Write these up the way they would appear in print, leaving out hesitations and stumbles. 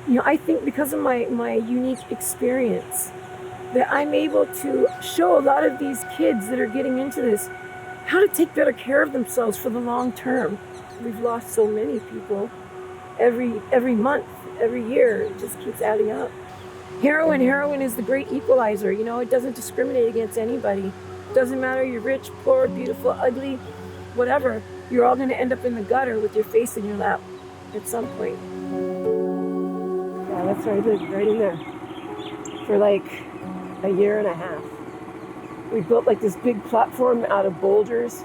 I think because of my unique experience that I'm able to show a lot of these kids that are getting into this how to take better care of themselves for the long term. We've lost so many people every month, every year. It just keeps adding up. Heroin is the great equalizer. It doesn't discriminate against anybody. It doesn't matter you're rich, poor, beautiful, ugly, whatever. You're all going to end up in the gutter with your face in your lap at some point. Yeah, that's where I lived, right in there, for like a year and a half. We built like this big platform out of boulders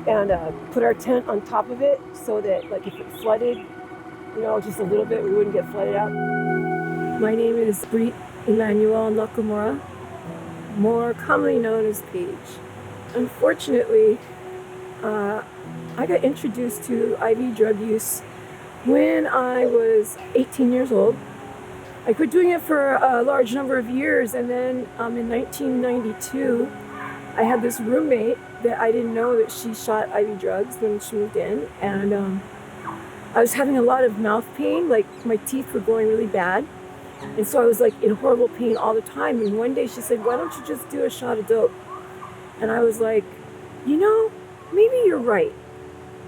and put our tent on top of it so that like if it flooded, just a little bit, we wouldn't get flooded out. My name is Paij Nakamura, more commonly known as Paij. Unfortunately, I got introduced to IV drug use when I was 18 years old. I quit doing it for a large number of years, and then in 1992, I had this roommate that I didn't know that she shot IV drugs when she moved in, and I was having a lot of mouth pain, like my teeth were going really bad, and so I was like in horrible pain all the time. And one day she said, "Why don't you just do a shot of dope?" And I was like, maybe you're right.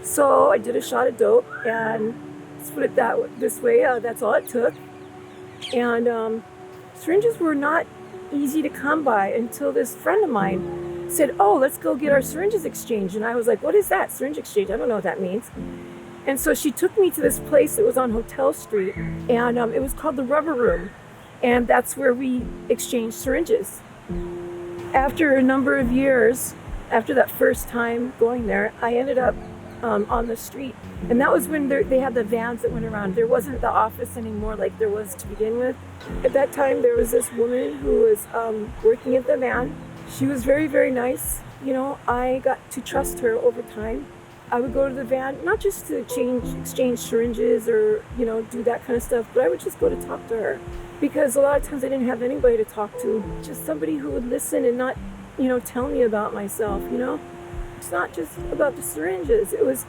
So I did a shot of dope, and let's put it this way, that's all it took. And syringes were not easy to come by until this friend of mine said, "Oh, let's go get our syringes exchanged." And I was like, "What is that, syringe exchange? I don't know what that means." And so she took me to this place that was on Hotel Street, and it was called the Rubber Room, and that's where we exchanged syringes. After a number of years, after that first time going there, I ended up on the street. And that was when they had the vans that went around. There wasn't the office anymore like there was to begin with. At that time, there was this woman who was working at the van. She was very, very nice. I got to trust her over time. I would go to the van, not just to exchange syringes or, do that kind of stuff, but I would just go to talk to her. Because a lot of times I didn't have anybody to talk to, just somebody who would listen and not, tell me about myself, It's not just about the syringes. It was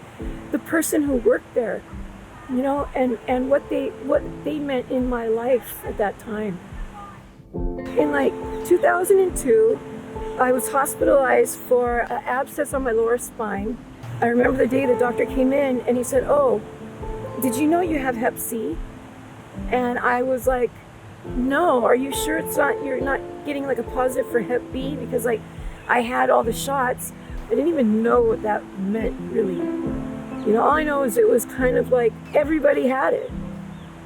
the person who worked there, and what they meant in my life at that time. In like 2002, I was hospitalized for an abscess on my lower spine. I remember the day the doctor came in and he said, "Oh, did you know you have Hep C?" And I was like, "No, are you sure you're not getting like a positive for Hep B?" Because like I had all the shots. I didn't even know what that meant, really. All I know is it was kind of like everybody had it.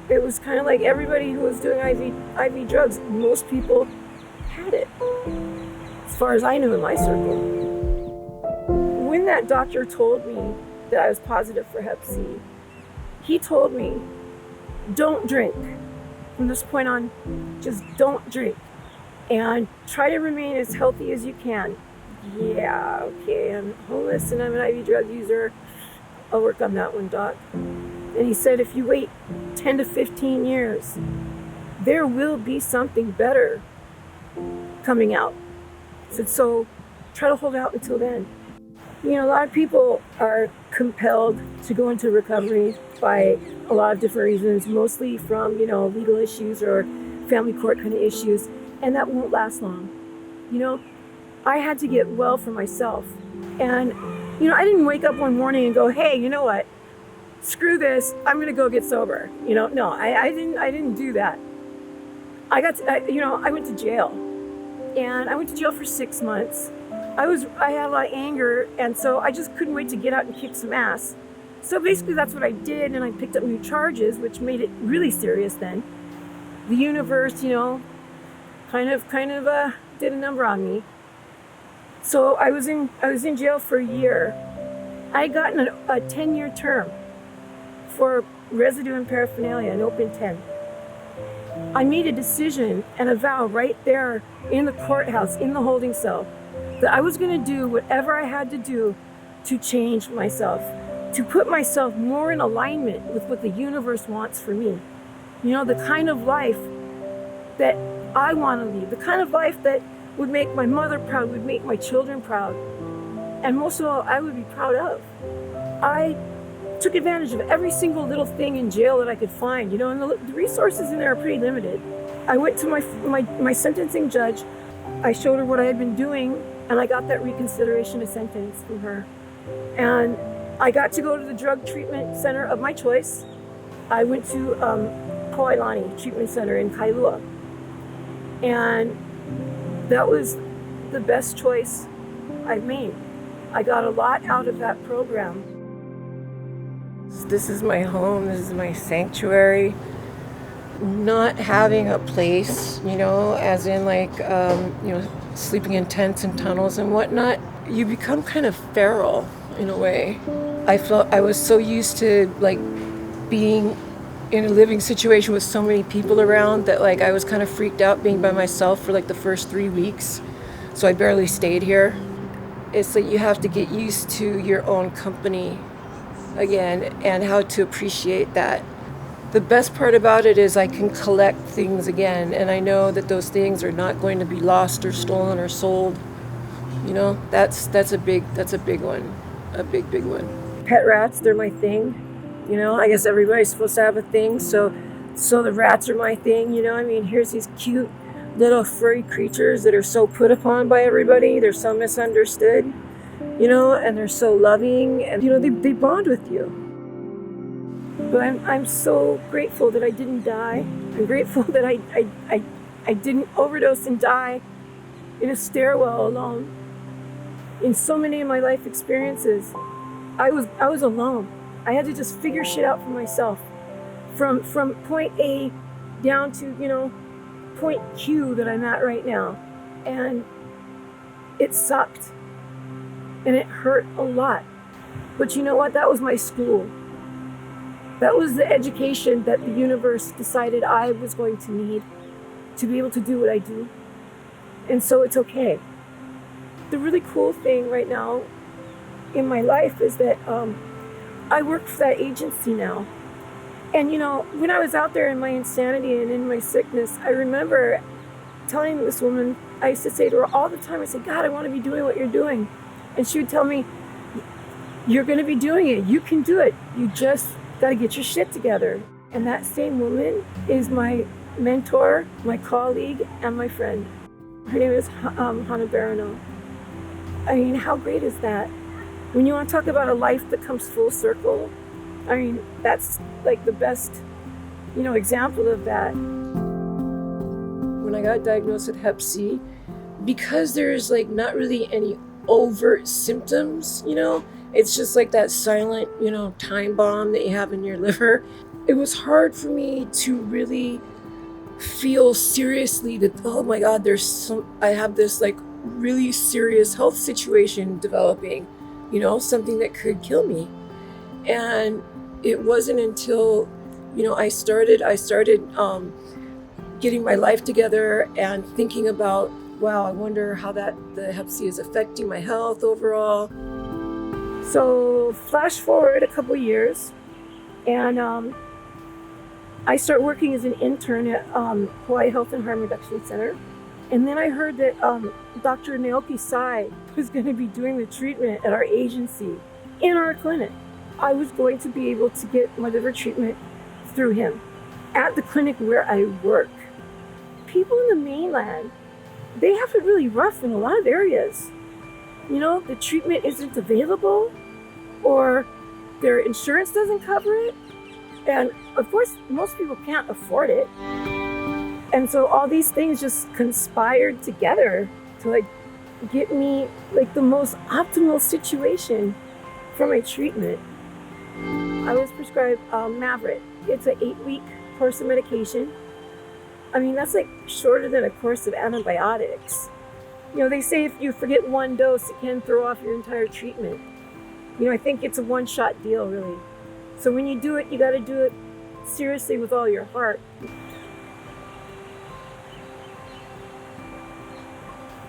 It was kind of like everybody who was doing IV drugs, most people had it, as far as I knew in my circle. When that doctor told me that I was positive for Hep C, he told me, "Don't drink. From this point on, just don't drink. And try to remain as healthy as you can." Yeah, okay, I'm homeless and I'm an IV drug user. I'll work on that one, doc. And he said, if you wait 10 to 15 years, there will be something better coming out. He said, so try to hold out until then. A lot of people are compelled to go into recovery by a lot of different reasons, mostly from, legal issues or family court kind of issues, and that won't last long. I had to get well for myself. And, I didn't wake up one morning and go, "Hey, you know what? Screw this. I'm going to go get sober." No, I didn't do that. I went to jail. And I went to jail for 6 months. I had a lot of anger, and so I just couldn't wait to get out and kick some ass. So basically that's what I did, and I picked up new charges, which made it really serious then. The universe, kind of did a number on me. So I was in jail for a year. I had gotten a 10-year term for residue and paraphernalia, an open 10. I made a decision and a vow right there in the courthouse, in the holding cell, that I was going to do whatever I had to do to change myself, to put myself more in alignment with what the universe wants for me. The kind of life that I want to lead, the kind of life that would make my mother proud, would make my children proud, and most of all, I would be proud of. I took advantage of every single little thing in jail that I could find, and the resources in there are pretty limited. I went to my sentencing judge. I showed her what I had been doing, and I got that reconsideration of sentence from her. And I got to go to the drug treatment center of my choice. I went to Poilani Treatment Center in Kailua. And that was the best choice I've made. I got a lot out of that program. This is my home, this is my sanctuary. Not having a place, as in sleeping in tents and tunnels and whatnot, you become kind of feral in a way. I felt I was so used to being in a living situation with so many people around that I was kind of freaked out being by myself for the first 3 weeks. So I barely stayed here. It's you have to get used to your own company again and how to appreciate that. The best part about it is I can collect things again, and I know that those things are not going to be lost or stolen or sold. That's a big one, a big one. Pet rats, they're my thing. I guess everybody's supposed to have a thing, so the rats are my thing. Here's these cute little furry creatures that are so put upon by everybody. They're so misunderstood, and they're so loving, and they bond with you. But I'm so grateful that I didn't die. I'm grateful that I didn't overdose and die in a stairwell alone. In so many of my life experiences, I was alone. I had to just figure shit out for myself. From point A down to, point Q that I'm at right now. And it sucked. And it hurt a lot. But you know what? That was my school. That was the education that the universe decided I was going to need to be able to do what I do. And so it's okay. The really cool thing right now in my life is that I work for that agency now. And when I was out there in my insanity and in my sickness, I remember telling this woman, I used to say to her all the time, I said, God, I want to be doing what you're doing. And she would tell me, you're going to be doing it. You can do it. You just got to get your shit together. And that same woman is my mentor, my colleague, and my friend. Her name is Hannah Barano. How great is that? When you want to talk about a life that comes full circle, that's the best, example of that. When I got diagnosed with Hep C, because there's not really any overt symptoms, it's just that silent, time bomb that you have in your liver. It was hard for me to really feel seriously that, oh my God, I have this really serious health situation developing, something that could kill me. And it wasn't until, I started getting my life together and thinking about, wow, I wonder how the Hep C is affecting my health overall. So flash forward a couple years, and I start working as an intern at Hawaii Health and Harm Reduction Center. And then I heard that Dr. Naoki Sai was going to be doing the treatment at our agency in our clinic. I was going to be able to get my liver treatment through him at the clinic where I work. People in the mainland, they have it really rough in a lot of areas. The treatment isn't available, or their insurance doesn't cover it. And of course, most people can't afford it. And so all these things just conspired together to get me the most optimal situation for my treatment. I was prescribed Maverick. It's an 8-week course of medication. That's shorter than a course of antibiotics. They say if you forget one dose, it can throw off your entire treatment. I think it's a one-shot deal, really. So when you do it, you got to do it seriously with all your heart.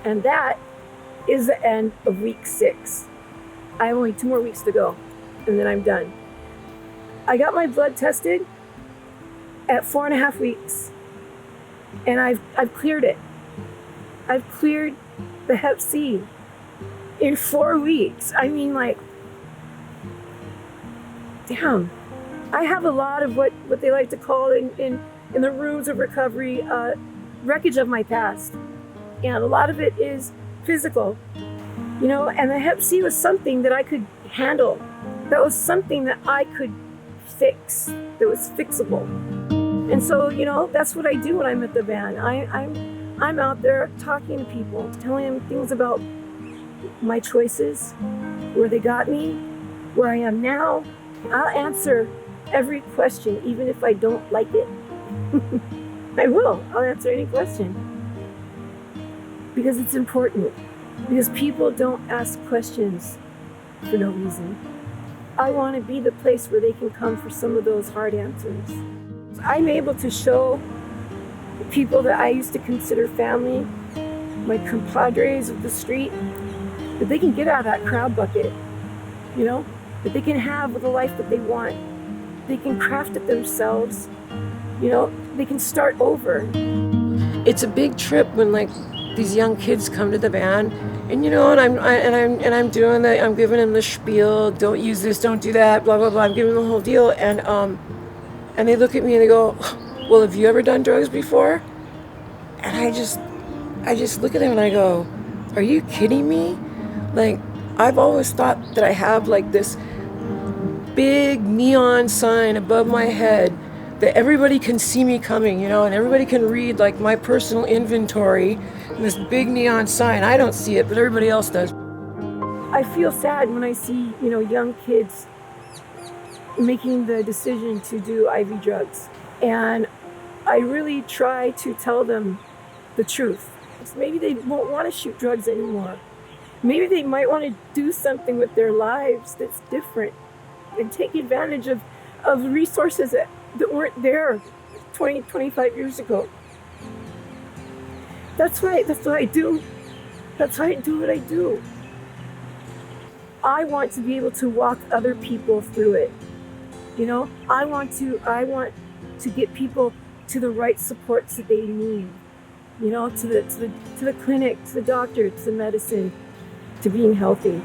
And that is the end of week 6. I have only 2 more weeks to go, and then I'm done. I got my blood tested at 4.5 weeks, and I've cleared it. I've cleared the Hep C in 4 weeks. damn, I have a lot of what they like to call in the rooms of recovery, wreckage of my past. And a lot of it is physical, you know, and the Hep C was something that I could handle. That was something that I could fix, that was fixable. And so, you know, that's what I do when I'm at the van. I'm out there talking to people, telling them things about my choices, where they got me, where I am now. I'll answer every question, even if I don't like it. I will. I'll answer any question. Because it's important. Because people don't ask questions for no reason. I want to be the place where they can come for some of those hard answers. I'm able to show people that I used to consider family, my compadres of the street, that they can get out of that crowd bucket, you know, that they can have the life that they want. They can craft it themselves, you know, they can start over. It's a big trip when like these young kids come to the van, and you know, and I'm doing that. I'm giving them the spiel. Don't use this. Don't do that. Blah blah blah. I'm giving them the whole deal, and they look at me and they go, "Well, have you ever done drugs before?" And I just look at them and I go, "Are you kidding me?" Like, I've always thought that I have like this big neon sign above my head that everybody can see me coming, you know, and everybody can read like my personal inventory and this big neon sign. I don't see it, but everybody else does. I feel sad when I see, you know, young kids making the decision to do IV drugs. And I really try to tell them the truth. Maybe they won't want to shoot drugs anymore. Maybe they might want to do something with their lives that's different and take advantage of resources that weren't there 20, 25 years ago. That's right, that's what I do. That's why I do what I do. I want to be able to walk other people through it. You know, I want to get people to the right supports that they need. You know, to the clinic, to the doctor, to the medicine, to being healthy.